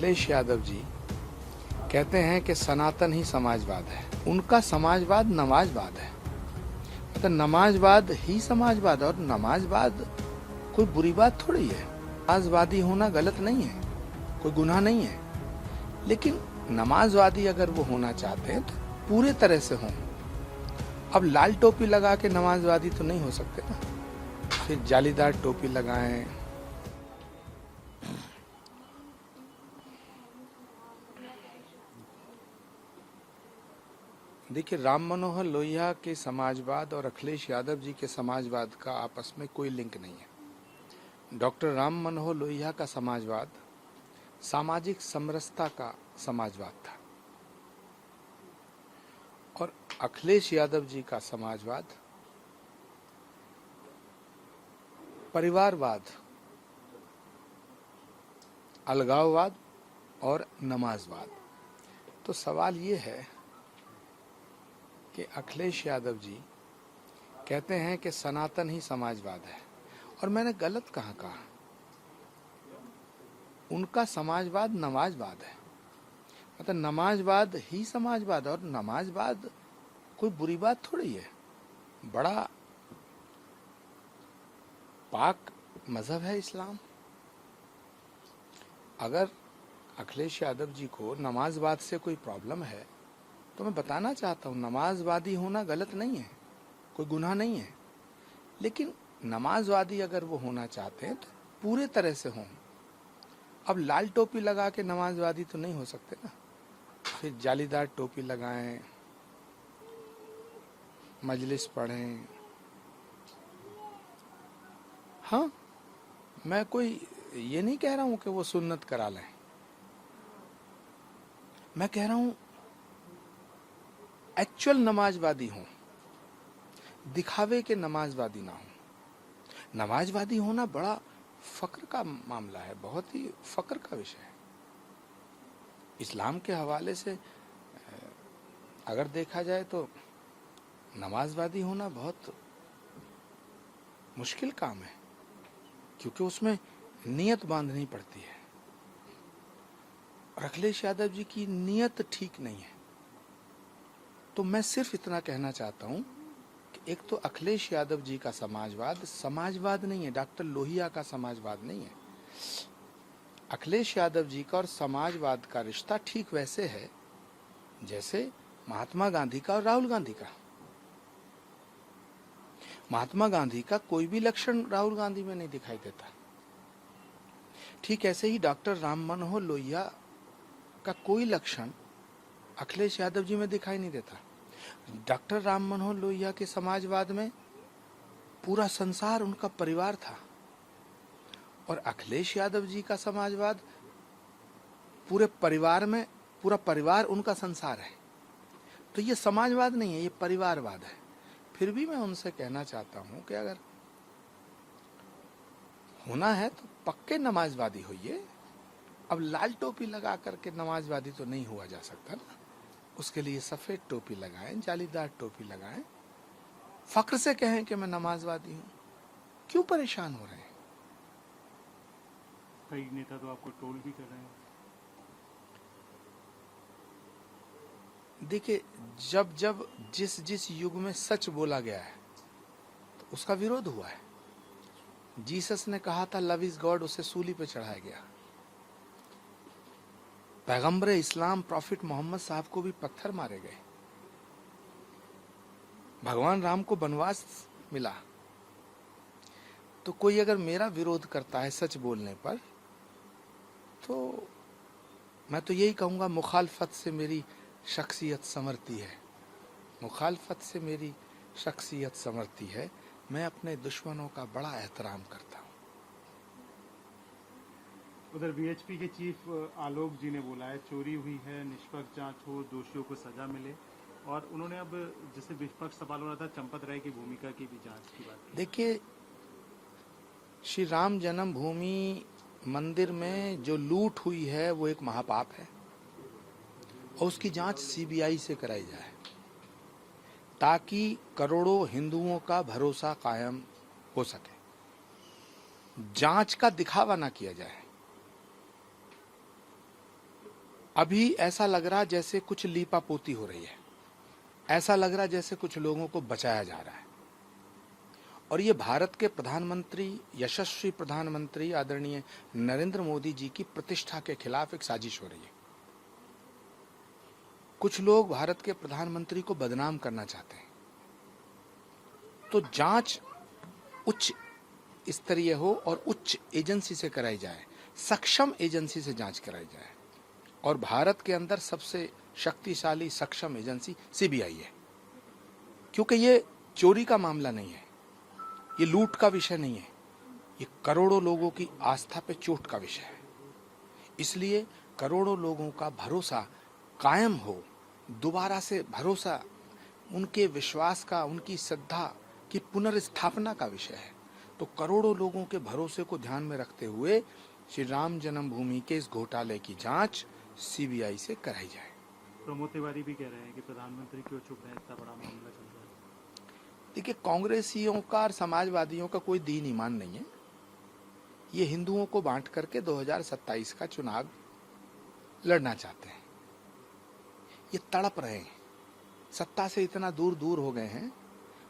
अखिलेश यादव जी कहते हैं कि सनातन ही समाजवाद है। उनका समाजवाद नमाजवाद है। तो नमाजवाद ही समाजवाद, और नमाजवाद कोई बुरी बात थोड़ी है। नमाजवादी होना गलत नहीं है, कोई गुनाह नहीं है, लेकिन नमाजवादी अगर वो होना चाहते हैं तो पूरे तरह से हों। अब लाल टोपी लगा के नमाजवादी तो नहीं हो सकते ना, फिर जालीदार टोपी लगाएं। देखिए, राम मनोहर लोहिया के समाजवाद और अखिलेश यादव जी के समाजवाद का आपस में कोई लिंक नहीं है। डॉक्टर राम मनोहर लोहिया का समाजवाद सामाजिक समरसता का समाजवाद था, और अखिलेश यादव जी का समाजवाद परिवारवाद, अलगाववाद और नमाजवाद। तो सवाल ये है कि अखिलेश यादव जी कहते हैं कि सनातन ही समाजवाद है, और मैंने गलत कहाँ कहा? उनका समाजवाद नमाजवाद है। मतलब नमाजवाद ही समाजवाद, और नमाजवाद कोई बुरी बात थोड़ी है। बड़ा पाक मजहब है इस्लाम। अगर अखिलेश यादव जी को नमाजवाद से कोई प्रॉब्लम है तो मैं बताना चाहता हूँ, नमाजवादी होना गलत नहीं है, कोई गुनाह नहीं है, लेकिन नमाजवादी अगर वो होना चाहते हैं तो पूरे तरह से हों। अब लाल टोपी लगा के नमाजवादी तो नहीं हो सकते ना, फिर जालीदार टोपी लगाएं, मजलिस पढ़ें। हाँ, मैं कोई ये नहीं कह रहा हूं कि वो सुन्नत करा लें। मैं कह रहा हूं एक्चुअल नमाजवादी हों, दिखावे के नमाजवादी ना हो। नमाजवादी होना बड़ा फक्र का मामला है, बहुत ही फक्र का विषय है। इस्लाम के हवाले से अगर देखा जाए तो नमाजवादी होना बहुत मुश्किल काम है, क्योंकि उसमें नियत बांधनी पड़ती है, और अखिलेश यादव जी की नियत ठीक नहीं है। तो मैं सिर्फ इतना कहना चाहता हूं कि एक तो अखिलेश यादव जी का समाजवाद समाजवाद नहीं है, डॉक्टर लोहिया का समाजवाद नहीं है। अखिलेश यादव जी का और समाजवाद का रिश्ता ठीक वैसे है जैसे महात्मा गांधी का और राहुल गांधी का। महात्मा गांधी का कोई भी लक्षण राहुल गांधी में नहीं दिखाई देता। ठीक ऐसे ही डॉक्टर राम मनोहर लोहिया का कोई लक्षण अखिलेश यादव जी में दिखाई नहीं देता। डॉक्टर राम मनोहर लोहिया के समाजवाद में पूरा संसार उनका परिवार था, और अखिलेश यादव जी का समाजवाद पूरे परिवार में पूरा परिवार उनका संसार है। तो ये समाजवाद नहीं है, ये परिवारवाद है। फिर भी मैं उनसे कहना चाहता हूं कि अगर होना है तो पक्के नमाजवादी होइए। अब लाल टोपी लगा करके नमाजवादी तो नहीं हुआ जा सकता ना, उसके लिए सफेद टोपी लगाएं, जालीदार टोपी लगाएं, फक्र से कहें कि मैं नमाजवादी हूं। क्यों परेशान हो रहे हैं? कई नेता तो आपको ट्रोल भी कर रहे हैं। देखिए, जब जब जिस जिस युग में सच बोला गया है तो उसका विरोध हुआ है। जीसस ने कहा था लव इज गॉड, उसे सूली पे चढ़ाया गया। पैगंबर इस्लाम प्रॉफिट मोहम्मद साहब को भी पत्थर मारे गए। भगवान राम को वनवास मिला। तो कोई अगर मेरा विरोध करता है सच बोलने पर, तो मैं तो यही कहूंगा मुखालफत से मेरी शख्सियत संवरती है। मुखालफत से मेरी शख्सियत संवरती है। मैं अपने दुश्मनों का बड़ा एहतराम करता हूं। उधर बीएचपी के चीफ आलोक जी ने बोला है चोरी हुई है, निष्पक्ष जांच हो, दोषियों को सजा मिले, और उन्होंने अब जैसे विपक्ष सवाल हो रहा था चंपत राय की भूमिका की भी जांच की बात की। देखिए, श्री राम जन्मभूमि मंदिर में जो लूट हुई है वो एक महापाप है, और उसकी जांच सीबीआई से कराई जाए ताकि करोड़ों हिंदुओं का भरोसा कायम हो सके। जांच का दिखावा ना किया जाए। अभी ऐसा लग रहा जैसे कुछ लीपापोती हो रही है, ऐसा लग रहा जैसे कुछ लोगों को बचाया जा रहा है। और ये भारत के प्रधानमंत्री, यशस्वी प्रधानमंत्री आदरणीय नरेंद्र मोदी जी की प्रतिष्ठा के खिलाफ एक साजिश हो रही है। कुछ लोग भारत के प्रधानमंत्री को बदनाम करना चाहते हैं। तो जांच उच्च स्तरीय हो और उच्च एजेंसी से कराई जाए, सक्षम एजेंसी से जांच कराई जाए। और भारत के अंदर सबसे शक्तिशाली सक्षम एजेंसी सीबीआई है, क्योंकि ये चोरी का मामला नहीं है, ये लूट का विषय नहीं है, ये करोड़ों लोगों की आस्था पे चोट का विषय है। इसलिए करोड़ों लोगों का भरोसा कायम हो, दोबारा से भरोसा, उनके विश्वास का, उनकी श्रद्धा की पुनर्स्थापना का विषय है। तो करोड़ों लोगों के भरोसे को ध्यान में रखते हुए श्री राम जन्मभूमि के इस घोटाले की जांच सीबीआई से कराई जाए। प्रमोद तिवारी भी कह रहे हैं कि प्रधानमंत्री क्यों चुप रहे, इतना बड़ा मामला चल रहा है। देखिए, कांग्रेसियों का और समाजवादियों का कोई दीन ईमान नहीं है। ये हिंदुओं को बांट करके 2027 का चुनाव लड़ना चाहते हैं। ये तड़प रहे हैं, सत्ता से इतना दूर दूर हो गए हैं।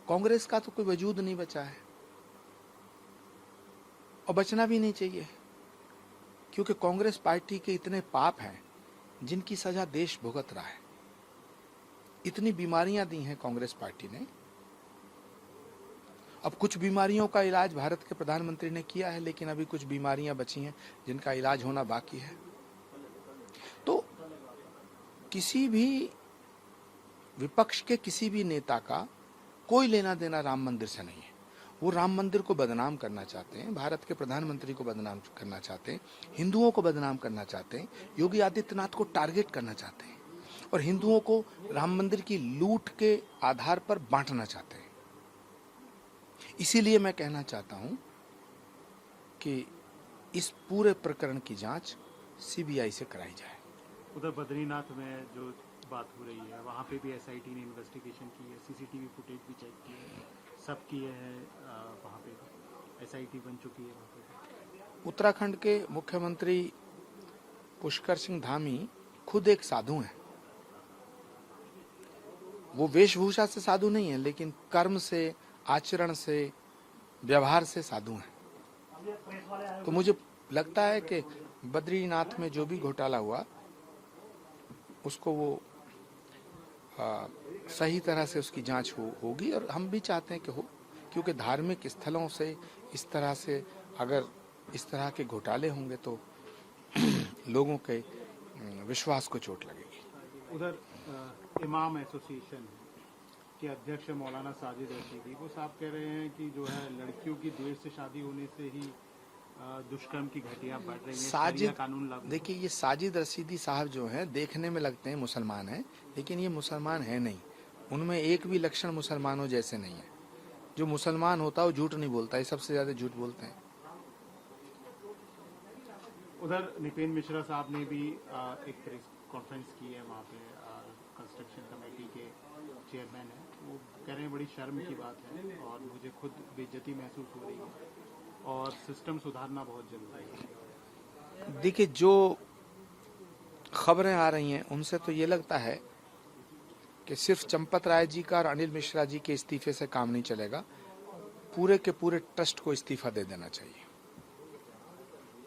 कांग्रेस का तो कोई वजूद नहीं बचा है और बचना भी नहीं चाहिए, क्योंकि कांग्रेस पार्टी के इतने पाप हैं जिनकी सजा देश भुगत रहा है। इतनी बीमारियां दी हैं कांग्रेस पार्टी ने। अब कुछ बीमारियों का इलाज भारत के प्रधानमंत्री ने किया है, लेकिन अभी कुछ बीमारियां बची हैं जिनका इलाज होना बाकी है। तो किसी भी विपक्ष के किसी भी नेता का कोई लेना देना राम मंदिर से नहीं है। वो राम मंदिर को बदनाम करना चाहते हैं, भारत के प्रधानमंत्री को बदनाम करना चाहते हैं, हिंदुओं को बदनाम करना चाहते हैं, योगी आदित्यनाथ को टारगेट करना चाहते हैं और हिंदुओं को राम मंदिर की लूट के आधार पर बांटना चाहते हैं। इसीलिए मैं कहना चाहता हूं कि इस पूरे प्रकरण की जांच सीबीआई से कराई जाए। उधर बद्रीनाथ में जो बात हो रही है, वहाँ पे भी एसआईटी ने इन्वेस्टिगेशन की है, सीसीटीवी फुटेज भी चेक की है, सब किए हैं। वहाँ पे एसआईटी बन चुकी है। वहाँ पे उत्तराखंड के मुख्यमंत्री पुष्कर सिंह धामी खुद एक साधु हैं। वो वेशभूषा से साधु नहीं है, लेकिन कर्म से, आचरण से, व्यवहार से साधु हैं। तो मुझे लगता है कि बद्रीनाथ में जो भी घोटाला हुआ उसको वो सही तरह से उसकी जांच होगी और हम भी चाहते हैं कि हो, क्योंकि धार्मिक स्थलों से इस तरह से अगर इस तरह के घोटाले होंगे तो लोगों के विश्वास को चोट लगेगी। उधर इमाम एसोसिएशन के अध्यक्ष मौलाना साजिद रशीदी, वो साहब कह रहे हैं कि जो है लड़कियों की देर से शादी होने से ही दुष्कर्म की घटनाएं बढ़ रही हैं, शरिया कानून लागू। देखिए, ये साजिद रशीदी साहब जो हैं देखने में लगते हैं मुसलमान हैं, लेकिन ये मुसलमान है नहीं। उनमें एक भी लक्षण मुसलमानों जैसे नहीं है। जो मुसलमान होता है वो झूठ नहीं बोलता, ये सबसे ज्यादा झूठ बोलते हैं। उधर निपेन मिश्रा साहब ने भी एक प्रेस कॉन्फ्रेंस की है, वहाँ पे कंस्ट्रक्शन कमेटी के चेयरमैन है। वो कह रहे हैं बड़ी शर्म की बात है और मुझे खुद बेइज्जती महसूस हो रही है और सिस्टम सुधारना बहुत जरूरी है। देखिए, जो खबरें आ रही हैं उनसे तो ये लगता है कि सिर्फ चंपत राय जी का और अनिल मिश्रा जी के इस्तीफे से काम नहीं चलेगा, पूरे के पूरे ट्रस्ट को इस्तीफा दे देना चाहिए।